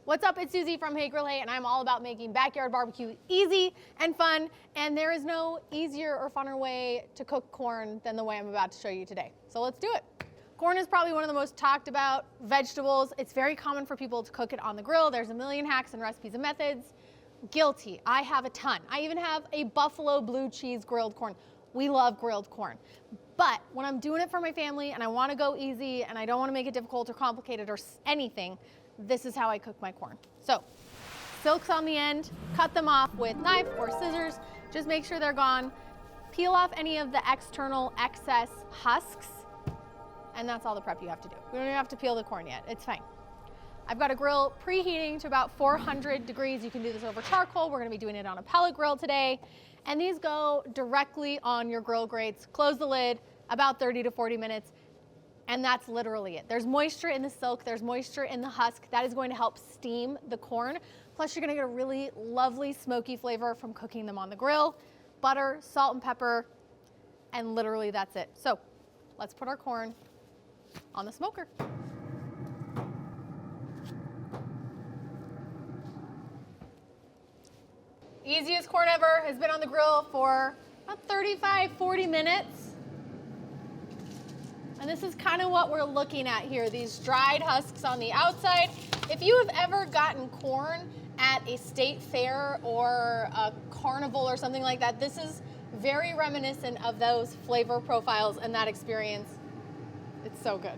What's up, it's Susie from Hey Grill Hey, and I'm all about making backyard barbecue easy and fun, and there is no easier or funner way to cook corn than the way I'm about to show you today. So let's do it. Corn is probably one of the most talked about vegetables. It's very common for people to cook it on the grill. There's a million hacks and recipes and methods. Guilty, I have a ton. I even have a buffalo blue cheese grilled corn. We love grilled corn. But when I'm doing it for my family and I want to go easy and I don't want to make it difficult or complicated or anything, this is how I cook my corn. So, silks on the end, cut them off with knife or scissors. Just make sure they're gone. Peel off any of the external excess husks, and that's all the prep you have to do. We don't even have to peel the corn yet, it's fine. I've got a grill preheating to about 400 degrees. You can do this over charcoal. We're gonna be doing it on a pellet grill today. And these go directly on your grill grates. Close the lid, about 30 to 40 minutes. And that's literally it. There's moisture in the silk, there's moisture in the husk. That is going to help steam the corn. Plus you're gonna get a really lovely smoky flavor from cooking them on the grill. Butter, salt and pepper, and literally that's it. So let's put our corn on the smoker. Easiest corn ever has been on the grill for about 35, 40 minutes. And this is kind of what we're looking at here, these dried husks on the outside. If you have ever gotten corn at a state fair or a carnival or something like that, this is very reminiscent of those flavor profiles and that experience. It's so good.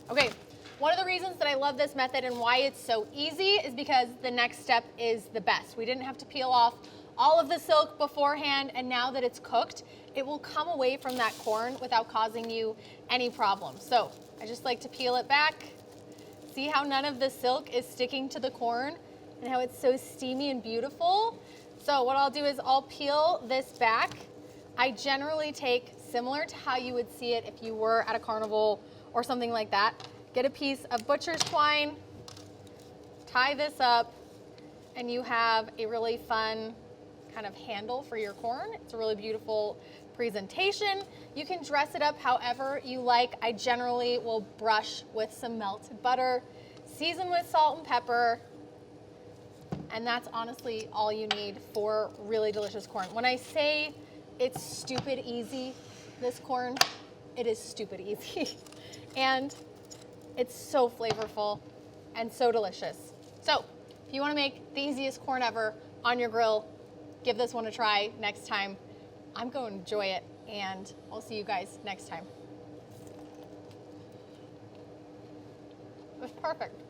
Okay, one of the reasons that I love this method and why it's so easy is because the next step is the best. We didn't have to peel off all of the silk beforehand, and now that it's cooked, it will come away from that corn without causing you any problems. So I just like to peel it back. See how none of the silk is sticking to the corn and how it's so steamy and beautiful? So what I'll do is I'll peel this back. I generally take, similar to how you would see it if you were at a carnival or something like that, get a piece of butcher's twine, tie this up, and you have a really fun kind of handle for your corn. It's a really beautiful presentation. You can dress it up however you like. I generally will brush with some melted butter, season with salt and pepper, and that's honestly all you need for really delicious corn. When I say it's stupid easy, this corn, it is stupid easy. And it's so flavorful and so delicious. So if you want to make the easiest corn ever on your grill, give this one a try next time. I'm going to enjoy it, and I'll see you guys next time. It was perfect.